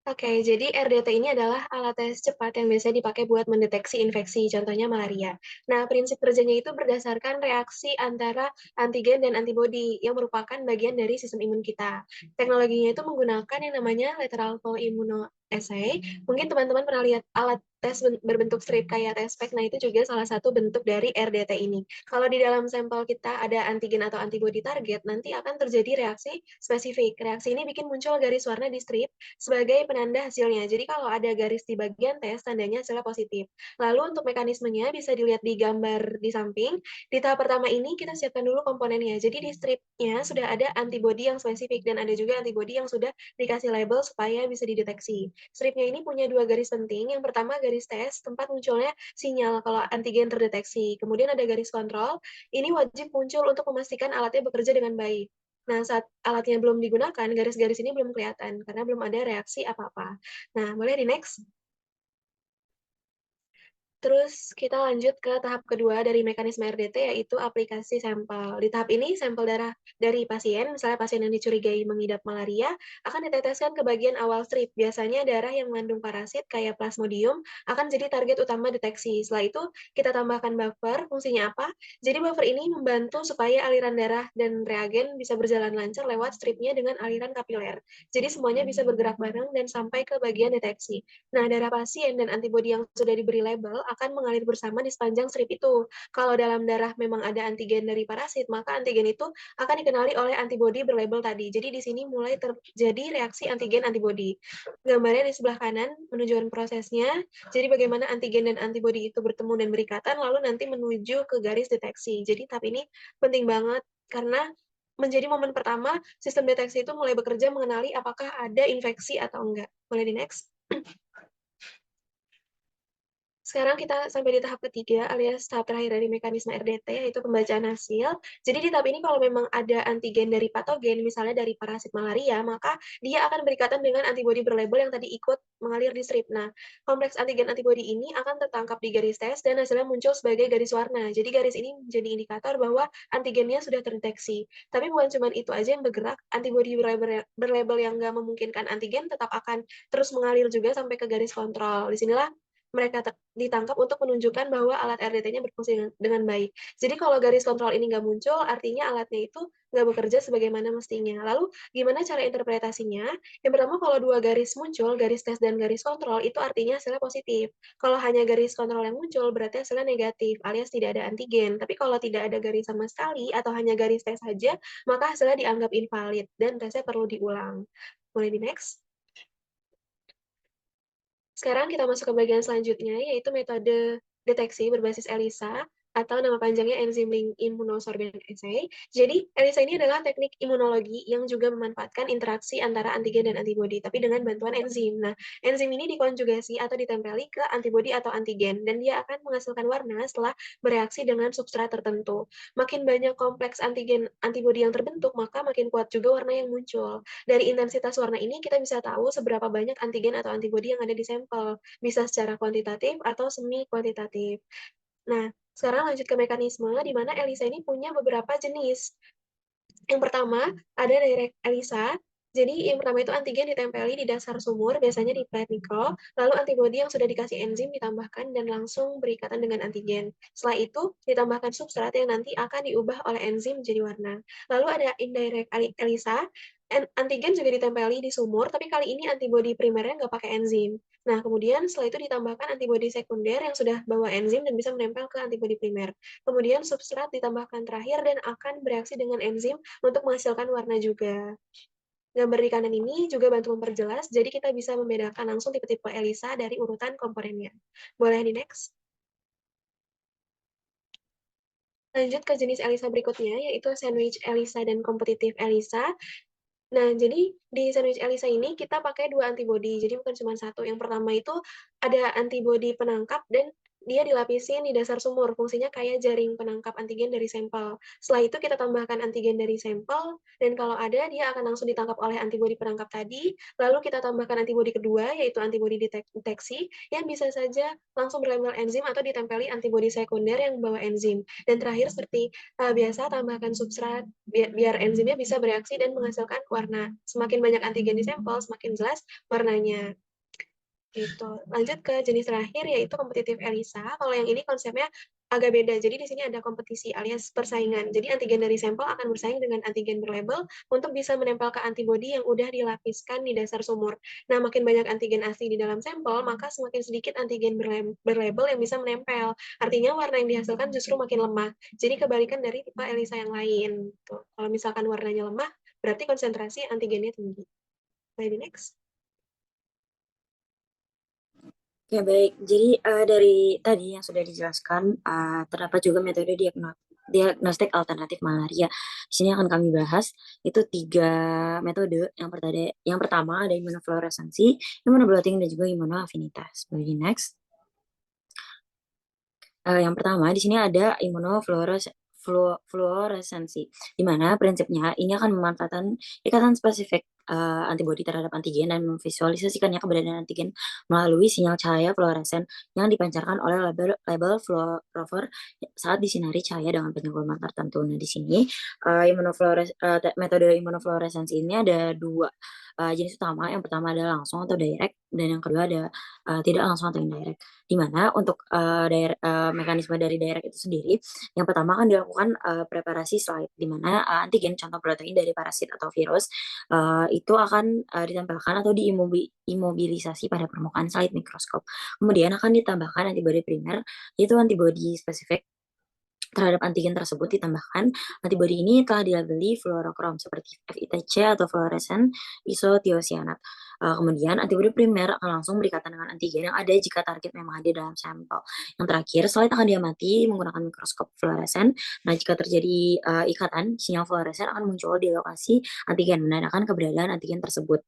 Oke, jadi RDT ini adalah alat tes cepat yang biasanya dipakai buat mendeteksi infeksi, contohnya malaria. Nah, prinsip kerjanya itu berdasarkan reaksi antara antigen dan antibodi yang merupakan bagian dari sistem imun kita. Teknologinya itu menggunakan yang namanya lateral flow immunoassay. Mungkin teman-teman pernah lihat alat tes berbentuk strip kayak test pack, nah itu juga salah satu bentuk dari RDT ini. Kalau di dalam sampel kita ada antigen atau antibodi target, nanti akan terjadi reaksi spesifik. Reaksi ini bikin muncul garis warna di strip sebagai penanda hasilnya. Jadi kalau ada garis di bagian tes, tandanya hasilnya positif. Lalu untuk mekanismenya bisa dilihat di gambar di samping. Di tahap pertama ini kita siapkan dulu komponennya. Jadi di stripnya sudah ada antibodi yang spesifik dan ada juga antibodi yang sudah dikasih label supaya bisa dideteksi. Stripnya ini punya dua garis penting. Yang pertama garis tes, tempat munculnya sinyal kalau antigen terdeteksi. Kemudian ada garis kontrol, ini wajib muncul untuk memastikan alatnya bekerja dengan baik. Nah, saat alatnya belum digunakan, garis-garis ini belum kelihatan, karena belum ada reaksi apa-apa. Nah, boleh di next? Terus kita lanjut ke tahap kedua dari mekanisme RDT, yaitu aplikasi sampel. Di tahap ini, sampel darah dari pasien, misalnya pasien yang dicurigai mengidap malaria, akan diteteskan ke bagian awal strip. Biasanya darah yang mengandung parasit kayak plasmodium akan jadi target utama deteksi. Setelah itu, kita tambahkan buffer. Fungsinya apa? Jadi buffer ini membantu supaya aliran darah dan reagen bisa berjalan lancar lewat stripnya dengan aliran kapiler. Jadi semuanya bisa bergerak bareng dan sampai ke bagian deteksi. Nah, darah pasien dan antibodi yang sudah diberi label akan mengalir bersama di sepanjang strip itu. Kalau dalam darah memang ada antigen dari parasit, maka antigen itu akan dikenali oleh antibodi berlabel tadi. Jadi di sini mulai terjadi reaksi antigen-antibodi. Gambarnya di sebelah kanan menunjukkan prosesnya. Jadi bagaimana antigen dan antibodi itu bertemu dan berikatan, lalu nanti menuju ke garis deteksi. Jadi tahap ini penting banget karena menjadi momen pertama sistem deteksi itu mulai bekerja mengenali apakah ada infeksi atau enggak. Boleh di next? Sekarang kita sampai di tahap ketiga, alias tahap terakhir dari mekanisme RDT, yaitu pembacaan hasil. Jadi di tahap ini kalau memang ada antigen dari patogen, misalnya dari parasit malaria, maka dia akan berikatan dengan antibodi berlabel yang tadi ikut mengalir di strip. Nah, kompleks antigen-antibodi ini akan tertangkap di garis tes dan hasilnya muncul sebagai garis warna. Jadi garis ini menjadi indikator bahwa antigennya sudah terdeteksi. Tapi bukan cuma itu aja yang bergerak, antibodi berlabel yang nggak memungkinkan antigen tetap akan terus mengalir juga sampai ke garis kontrol. Disinilah mereka ditangkap untuk menunjukkan bahwa alat RDT-nya berfungsi dengan baik. Jadi kalau garis kontrol ini nggak muncul, artinya alatnya itu nggak bekerja sebagaimana mestinya. Lalu gimana cara interpretasinya? Yang pertama, kalau dua garis muncul, garis tes dan garis kontrol, itu artinya hasilnya positif. Kalau hanya garis kontrol yang muncul, berarti hasilnya negatif, alias tidak ada antigen. Tapi kalau tidak ada garis sama sekali, atau hanya garis tes saja, maka hasilnya dianggap invalid, dan tesnya perlu diulang. Boleh di next? Sekarang kita masuk ke bagian selanjutnya, yaitu metode deteksi berbasis ELISA, atau nama panjangnya Enzyme Link Immunosorbent Assay. Jadi, ELISA ini adalah teknik imunologi yang juga memanfaatkan interaksi antara antigen dan antibodi, tapi dengan bantuan enzim. Nah, enzim ini dikonjugasi atau ditempeli ke antibodi atau antigen, dan dia akan menghasilkan warna setelah bereaksi dengan substrat tertentu. Makin banyak kompleks antigen antibodi yang terbentuk, maka makin kuat juga warna yang muncul. Dari intensitas warna ini, kita bisa tahu seberapa banyak antigen atau antibodi yang ada di sampel, bisa secara kuantitatif atau semi kuantitatif. Nah, sekarang lanjut ke mekanisme, di mana ELISA ini punya beberapa jenis. Yang pertama, ada direct ELISA. Jadi yang pertama itu antigen ditempeli di dasar sumur, biasanya di plat mikro, lalu antibodi yang sudah dikasih enzim ditambahkan dan langsung berikatan dengan antigen. Setelah itu, ditambahkan substrat yang nanti akan diubah oleh enzim menjadi warna. Lalu ada indirect ELISA, antigen juga ditempeli di sumur, tapi kali ini antibodi primernya nggak pakai enzim. Nah, kemudian setelah itu ditambahkan antibodi sekunder yang sudah bawa enzim dan bisa menempel ke antibodi primer. Kemudian substrat ditambahkan terakhir dan akan bereaksi dengan enzim untuk menghasilkan warna juga. Gambar di kanan ini juga bantu memperjelas, jadi kita bisa membedakan langsung tipe-tipe ELISA dari urutan komponennya. Boleh di next? Lanjut ke jenis ELISA berikutnya, yaitu sandwich ELISA dan kompetitif ELISA. Nah, jadi di sandwich ELISA ini kita pakai 2 antibodi, jadi bukan cuma satu. Yang pertama itu ada antibodi penangkap dan dia dilapisin di dasar sumur, fungsinya kayak jaring penangkap antigen dari sampel. Setelah itu kita tambahkan antigen dari sampel, dan kalau ada dia akan langsung ditangkap oleh antibodi penangkap tadi, lalu kita tambahkan antibodi kedua, yaitu antibodi deteksi, yang bisa saja langsung berlabel enzim atau ditempeli antibodi sekunder yang membawa enzim. Dan terakhir seperti biasa tambahkan substrat biar enzimnya bisa bereaksi dan menghasilkan warna. Semakin banyak antigen di sampel, semakin jelas warnanya. Gitu. Lanjut ke jenis terakhir yaitu kompetitif ELISA. Kalau yang ini konsepnya agak beda. Jadi di sini ada kompetisi alias persaingan. Jadi antigen dari sampel akan bersaing dengan antigen berlabel untuk bisa menempel ke antibodi yang udah dilapiskan di dasar sumur. Nah, makin banyak antigen asli di dalam sampel, maka semakin sedikit antigen berlabel yang bisa menempel. Artinya warna yang dihasilkan justru makin lemah. Jadi kebalikan dari tipe ELISA yang lain. Tuh. Kalau misalkan warnanya lemah, berarti konsentrasi antigennya tinggi. Maybe next. Ya baik, jadi dari tadi yang sudah dijelaskan, terdapat juga metode diagnostik alternatif malaria. Di sini akan kami bahas itu 3 metode. Yang pertama ada imunofluoresensi, imunoblotting dan juga imunoafinitas. Boleh di next. Yang pertama di sini ada imunofluoresensi, di mana prinsipnya ini akan memanfaatkan ikatan spesifik antibodi terhadap antigen dan memvisualisasikannya keberadaan antigen melalui sinyal cahaya fluoresen yang dipancarkan oleh label fluorophore saat disinari cahaya dengan penyambungan tertentu. Nah, di sini metode imunofluoresensi ini ada 2 jenis utama. Yang pertama adalah langsung atau direct, dan yang kedua ada tidak langsung atau indirect. Di mana untuk mekanisme dari direct itu sendiri, yang pertama akan dilakukan preparasi slide, di mana antigen contoh protein dari parasit atau virus itu akan ditempelkan atau diimobilisasi pada permukaan slide mikroskop. Kemudian akan ditambahkan antibodi primer, yaitu antibodi spesifik terhadap antigen tersebut. Ditambahkan antibodi ini telah dilabeli fluorokrom seperti FITC atau fluoresen isotiosianat. Kemudian antibodi primer akan langsung berikatan dengan antigen yang ada jika target memang ada dalam sampel. Yang terakhir, slide akan diamati menggunakan mikroskop fluoresen. Nah, jika terjadi ikatan, sinyal fluoresen akan muncul di lokasi antigen, menandakan keberadaan antigen tersebut.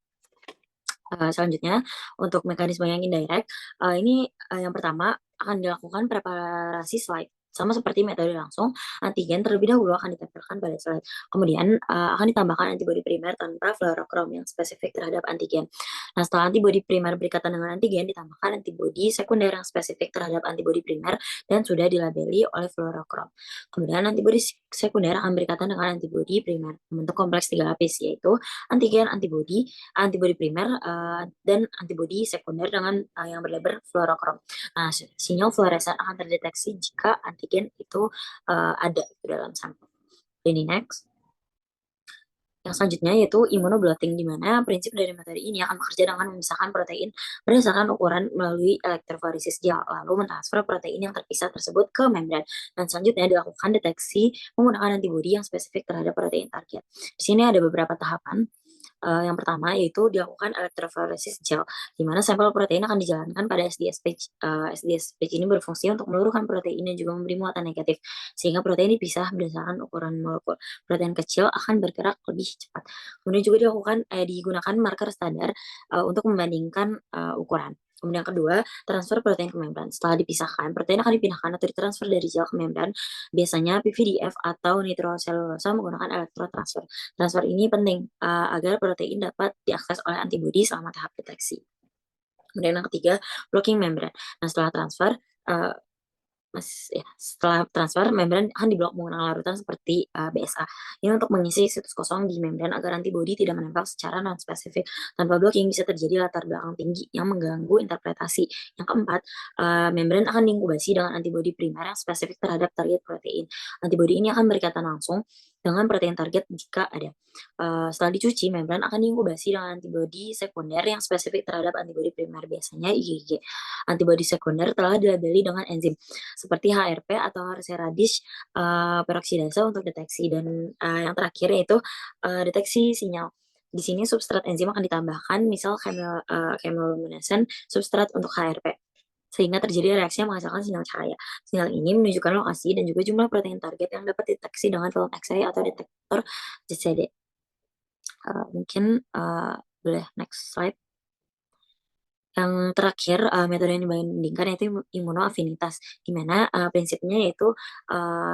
Selanjutnya, untuk mekanisme yang indirect, ini yang pertama akan dilakukan preparasi slide. Sama seperti metode langsung, antigen terlebih dahulu akan ditempelkan pada slide. Kemudian akan ditambahkan antibodi primer tanpa fluorokrom yang spesifik terhadap antigen. Nah, setelah antibodi primer berikatan dengan antigen, ditambahkan antibodi sekunder yang spesifik terhadap antibodi primer dan sudah dilabeli oleh fluorokrom. Kemudian antibodi sekunder akan berikatan dengan antibodi primer membentuk kompleks 3 lapis, yaitu antigen, antibodi primer, dan antibodi sekunder dengan yang berlabel fluorokrom. Nah, sinyal fluoresen akan terdeteksi jika antigen itu ada di dalam sampel. Ini next. Yang selanjutnya yaitu imunoblotting, di mana prinsip dari metode ini akan bekerja dengan memisahkan protein berdasarkan ukuran melalui elektroforesis gel, lalu mentransfer protein yang terpisah tersebut ke membran, dan selanjutnya dilakukan deteksi menggunakan antibodi yang spesifik terhadap protein target. Di sini ada beberapa tahapan. Yang pertama yaitu dilakukan elektroforesis gel, di mana sampel protein akan dijalankan pada SDS page. SDS page ini berfungsi untuk meluruhkan protein dan juga memberi muatan negatif, sehingga protein dipisah berdasarkan ukuran molekul. Protein kecil akan bergerak lebih cepat. Kemudian juga digunakan marker standar untuk membandingkan ukuran. Kemudian yang kedua, transfer protein ke membran. Setelah dipisahkan, protein akan dipindahkan atau ditransfer dari gel ke membran, biasanya PVDF atau nitroselulosa menggunakan elektrotransfer. Transfer ini penting agar protein dapat diakses oleh antibodi selama tahap deteksi. Kemudian yang ketiga, blocking membran. Nah, setelah transfer, setelah transfer, membran akan diblok menggunakan larutan seperti BSA. Ini untuk mengisi situs kosong di membran agar antibodi tidak menempel secara non-spesifik. Tanpa blocking bisa terjadi latar belakang tinggi yang mengganggu interpretasi. Yang keempat, membran akan diinkubasi dengan antibodi primer yang spesifik terhadap target protein. Antibodi ini akan berkaitan langsung dengan protein target jika ada. Setelah dicuci, membran akan diinkubasi dengan antibodi sekunder yang spesifik terhadap antibodi primer, biasanya IgG. Antibodi sekunder telah dilabeli dengan enzim seperti HRP atau Radish peroksidase untuk deteksi, dan yang terakhir yaitu deteksi sinyal. Di sini substrat enzim akan ditambahkan, misal chemiluminescent substrat untuk HRP, sehingga terjadi reaksi yang menghasilkan sinyal cahaya. Sinyal ini menunjukkan lokasi dan juga jumlah protein target yang dapat dideteksi dengan film X-ray atau detektor JCD. Mungkin boleh next slide. Yang terakhir, metode yang dibandingkan yaitu imunoafinitas, di mana prinsipnya yaitu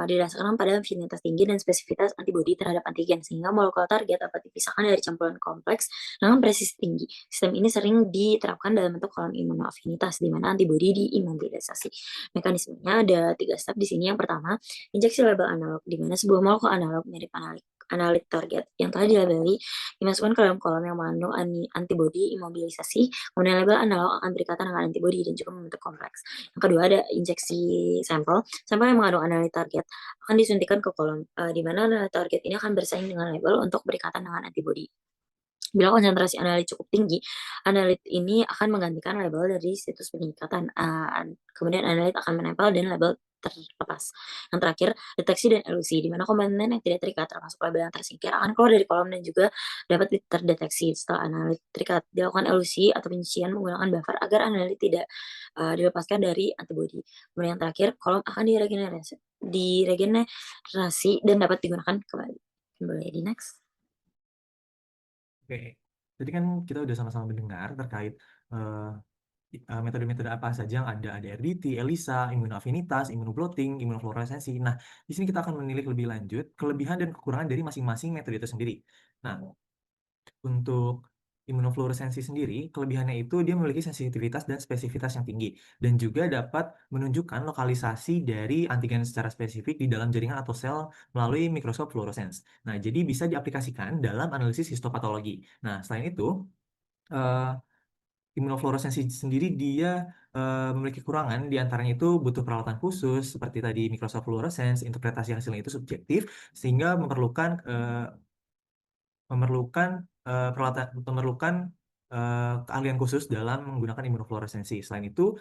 didasarkan pada afinitas tinggi dan spesifitas antibodi terhadap antigen, sehingga molekul target dapat dipisahkan dari campuran kompleks dengan presisi tinggi. Sistem ini sering diterapkan dalam bentuk kolom imunoafinitas, di mana antibodi diimobilisasi. Mekanismenya ada 3 step di sini. Yang pertama, injeksi label analog, di mana sebuah molekul analog mirip analit target yang telah dilabeli dimasukkan ke dalam kolom yang mengandung antibodi imobilisasi. Kemudian label analog akan berikatan dengan antibodi dan juga membentuk kompleks. Yang kedua ada injeksi sampel. Sampel yang mengandung analit target akan disuntikan ke kolom, di mana analit target ini akan bersaing dengan label untuk berikatan dengan antibodi. Bila konsentrasi analit cukup tinggi, analit ini akan menggantikan label dari situs penyekatan. Kemudian analit akan menempel dan label terlepas. Yang terakhir, deteksi dan elusi, di mana komponen yang tidak terikat termasuk label yang tersingkir akan keluar dari kolom dan juga dapat terdeteksi. Setelah analit terikat, dilakukan elusi atau penyucian menggunakan buffer agar analit tidak dilepaskan dari antibodi. Kemudian yang terakhir, kolom akan diregenerasi dan dapat digunakan kembali. Boleh di next. Oke, jadi kan kita udah sama-sama mendengar terkait metode-metode apa saja yang ada RDT, ELISA, imunoafinitas, imunoblotting, imunofluoresensi. Nah, di sini kita akan menilik lebih lanjut kelebihan dan kekurangan dari masing-masing metode itu sendiri. Nah, untuk imunofluoresensi sendiri, kelebihannya itu dia memiliki sensitivitas dan spesifitas yang tinggi, dan juga dapat menunjukkan lokalisasi dari antigen secara spesifik di dalam jaringan atau sel melalui mikroskop fluoresens. Nah, jadi bisa diaplikasikan dalam analisis histopatologi. Nah, selain itu, imunofluoresensi sendiri dia memiliki kekurangan, diantaranya itu butuh peralatan khusus seperti tadi mikroskop fluoresens, interpretasi hasilnya itu subjektif sehingga memerlukan keahlian khusus dalam menggunakan imunofluoresensi. Selain itu,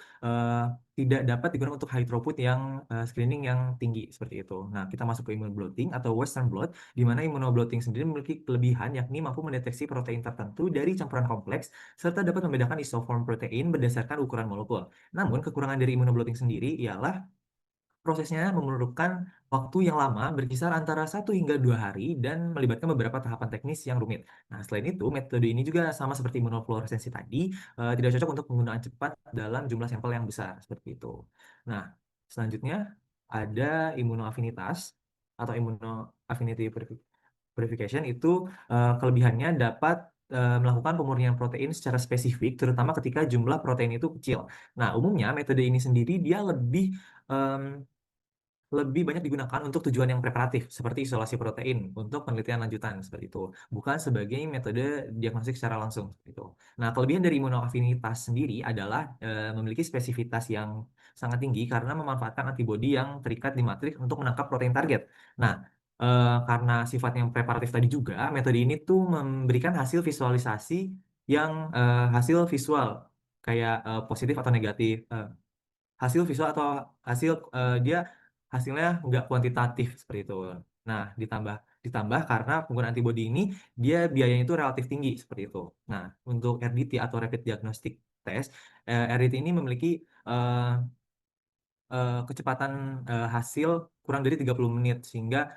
tidak dapat digunakan untuk high throughput yang screening yang tinggi seperti itu. Nah, kita masuk ke immunoblotting atau Western blot, di mana immunoblotting sendiri memiliki kelebihan yakni mampu mendeteksi protein tertentu dari campuran kompleks serta dapat membedakan isoform protein berdasarkan ukuran molekul. Namun, kekurangan dari immunoblotting sendiri ialah prosesnya memerlukan waktu yang lama, berkisar antara 1 hingga 2 hari dan melibatkan beberapa tahapan teknis yang rumit. Nah, selain itu, metode ini juga sama seperti imunofluoresensi tadi, tidak cocok untuk penggunaan cepat dalam jumlah sampel yang besar, seperti itu. Nah, selanjutnya ada imunoafinitas atau immunoaffinity purification. Itu kelebihannya dapat melakukan pemurnian protein secara spesifik, terutama ketika jumlah protein itu kecil. Nah, umumnya metode ini sendiri dia lebih banyak digunakan untuk tujuan yang preparatif, seperti isolasi protein untuk penelitian lanjutan, seperti itu. Bukan sebagai metode diagnostik secara langsung, seperti itu. Nah, kelebihan dari imunoafinitas sendiri adalah memiliki spesifitas yang sangat tinggi karena memanfaatkan antibodi yang terikat di matriks untuk menangkap protein target. Nah, karena sifatnya yang preparatif tadi juga, metode ini tuh memberikan hasil visualisasi yang hasil visual, kayak positif atau negatif. Hasil visual atau dia hasilnya nggak kuantitatif seperti itu. Nah, ditambah karena penggunaan antibodi ini dia biayanya itu relatif tinggi seperti itu. Nah, untuk RDT atau Rapid Diagnostic Test, RDT ini memiliki kecepatan hasil kurang dari 30 menit sehingga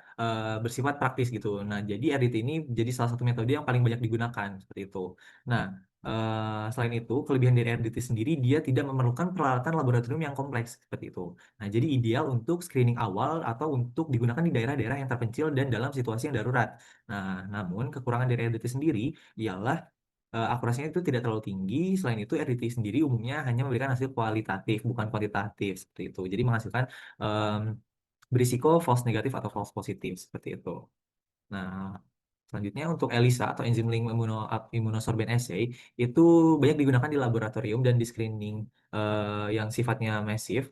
bersifat praktis gitu. Nah, jadi RDT ini jadi salah satu metode yang paling banyak digunakan seperti itu. Nah, selain itu, kelebihan dari RDT sendiri dia tidak memerlukan peralatan laboratorium yang kompleks seperti itu. Nah, jadi ideal untuk screening awal atau untuk digunakan di daerah-daerah yang terpencil dan dalam situasi yang darurat. Nah, namun kekurangan dari RDT sendiri ialah akurasinya itu tidak terlalu tinggi. Selain itu, RDT sendiri umumnya hanya memberikan hasil kualitatif, bukan kuantitatif seperti itu. Jadi menghasilkan berisiko false negatif atau false positif seperti itu. Nah, selanjutnya untuk ELISA atau Enzyme Linked Immunosorbent Assay itu banyak digunakan di laboratorium dan di screening yang sifatnya masif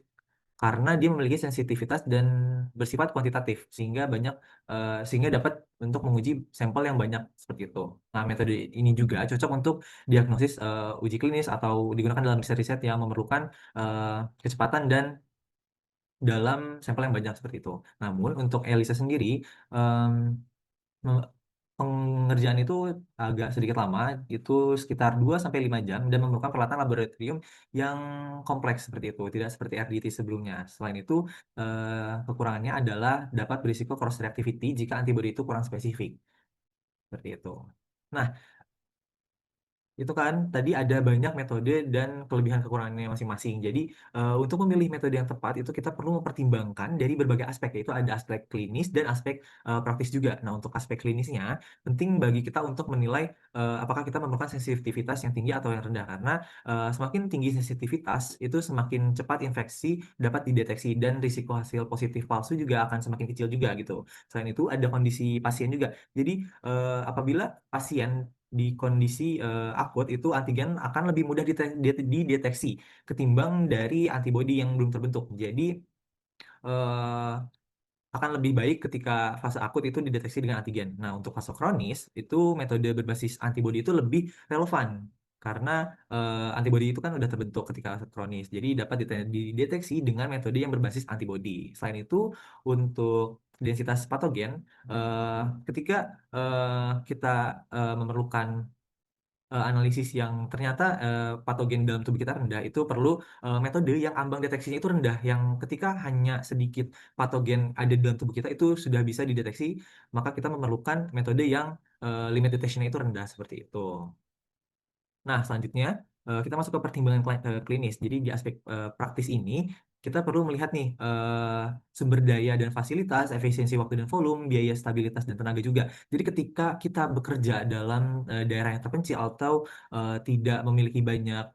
karena dia memiliki sensitivitas dan bersifat kuantitatif sehingga dapat untuk menguji sampel yang banyak seperti itu. Nah, metode ini juga cocok untuk diagnosis uji klinis atau digunakan dalam riset-riset yang memerlukan kecepatan dan dalam sampel yang banyak seperti itu. Namun untuk ELISA sendiri em, me- pengerjaan itu agak sedikit lama, itu sekitar 2 sampai 5 jam dan memerlukan peralatan laboratorium yang kompleks seperti itu, tidak seperti RDT sebelumnya. Selain itu, kekurangannya adalah dapat berisiko cross reactivity jika antibodi itu kurang spesifik. Seperti itu. Nah, itu kan tadi ada banyak metode dan kelebihan kekurangannya masing-masing. Jadi untuk memilih metode yang tepat itu kita perlu mempertimbangkan dari berbagai aspek, yaitu ada aspek klinis dan aspek praktis juga. Nah, untuk aspek klinisnya penting bagi kita untuk menilai apakah kita memerlukan sensitivitas yang tinggi atau yang rendah, karena semakin tinggi sensitivitas itu semakin cepat infeksi dapat dideteksi dan risiko hasil positif palsu juga akan semakin kecil juga gitu. Selain itu ada kondisi pasien juga. Jadi apabila pasien di kondisi akut itu antigen akan lebih mudah dideteksi ketimbang dari antibodi yang belum terbentuk. Jadi eh, akan lebih baik ketika fase akut itu dideteksi dengan antigen. Nah, untuk fase kronis itu metode berbasis antibodi itu lebih relevan karena antibodi itu kan udah terbentuk ketika fase kronis. Jadi dapat dideteksi dengan metode yang berbasis antibodi. Selain itu, untuk densitas patogen, ketika kita memerlukan analisis yang ternyata patogen dalam tubuh kita rendah, itu perlu metode yang ambang deteksinya itu rendah, yang ketika hanya sedikit patogen ada dalam tubuh kita itu sudah bisa dideteksi, maka kita memerlukan metode yang limit detection-nya itu rendah seperti itu. Nah, selanjutnya kita masuk ke pertimbangan klinis. Jadi di aspek praktis ini kita perlu melihat nih sumber daya dan fasilitas, efisiensi waktu dan volume, biaya stabilitas dan tenaga juga. Jadi ketika kita bekerja dalam daerah yang terpencil atau tidak memiliki banyak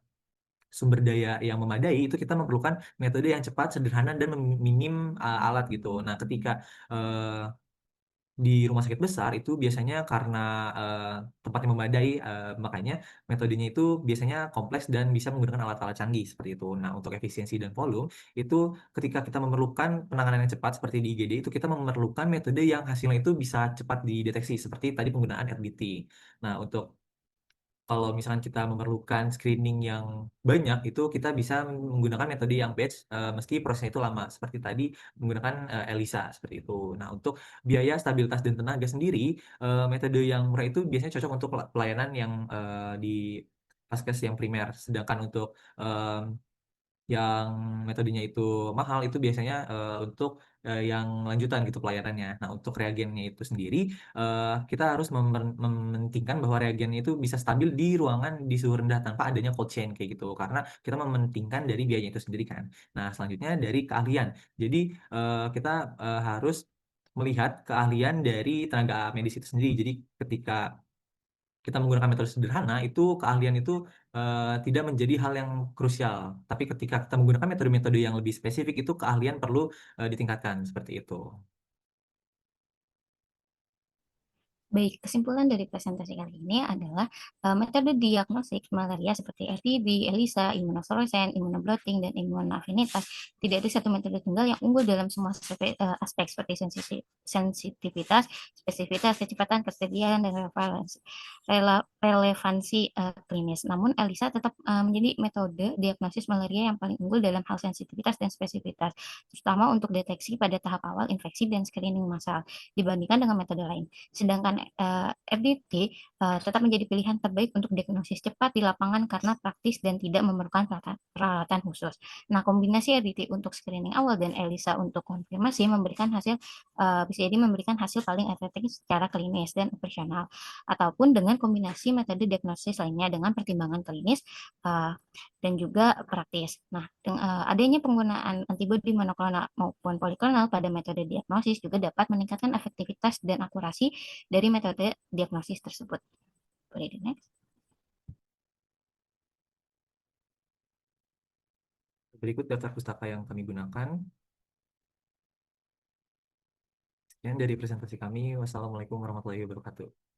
sumber daya yang memadai, itu kita memerlukan metode yang cepat, sederhana dan minim alat gitu. Nah, ketika eh, di rumah sakit besar itu biasanya karena tempatnya memadai, makanya metodenya itu biasanya kompleks dan bisa menggunakan alat-alat canggih seperti itu. Nah, untuk efisiensi dan volume itu ketika kita memerlukan penanganan yang cepat seperti di IGD itu kita memerlukan metode yang hasilnya itu bisa cepat dideteksi seperti tadi penggunaan RDT. Nah, untuk kalau misalkan kita memerlukan screening yang banyak, itu kita bisa menggunakan metode yang batch, meski prosesnya itu lama. Seperti tadi menggunakan ELISA, seperti itu. Nah, untuk biaya, stabilitas, dan tenaga sendiri, metode yang murah itu biasanya cocok untuk pelayanan yang di vaskes yang primer. Sedangkan untuk yang metodenya itu mahal itu biasanya untuk yang lanjutan gitu pelayanannya. Nah, untuk reagennya itu sendiri kita harus mementingkan bahwa reagennya itu bisa stabil di ruangan di suhu rendah tanpa adanya cold chain kayak gitu, karena kita mementingkan dari biayanya itu sendiri kan. Nah, selanjutnya dari keahlian. Jadi kita harus melihat keahlian dari tenaga medis itu sendiri. Jadi ketika kita menggunakan metode sederhana, itu keahlian itu tidak menjadi hal yang krusial. Tapi ketika kita menggunakan metode-metode yang lebih spesifik, itu keahlian perlu ditingkatkan seperti itu. Baik, kesimpulan dari presentasi kali ini adalah metode diagnostik malaria seperti RTB, ELISA, imunosoresen, immunoblotting, dan imunoafinitas tidak ada satu metode tunggal yang unggul dalam semua aspek seperti sensitivitas, spesifitas, kecepatan, kesediaan, dan relevansi klinis. Namun, ELISA tetap menjadi metode diagnosis malaria yang paling unggul dalam hal sensitivitas dan spesifitas, terutama untuk deteksi pada tahap awal infeksi dan screening massal dibandingkan dengan metode lain. Sedangkan RDT tetap menjadi pilihan terbaik untuk diagnosis cepat di lapangan karena praktis dan tidak memerlukan peralatan khusus. Nah, kombinasi RDT untuk screening awal dan ELISA untuk konfirmasi bisa jadi memberikan hasil paling efektif secara klinis dan operasional, ataupun dengan kombinasi metode diagnosis lainnya dengan pertimbangan klinis dan juga praktis. Nah, adanya penggunaan antibodi monoklonal maupun poliklonal pada metode diagnosis juga dapat meningkatkan efektivitas dan akurasi dari metode diagnosis tersebut. Boleh di next. Berikut daftar pustaka yang kami gunakan. Sekian dari presentasi kami. Wassalamualaikum warahmatullahi wabarakatuh.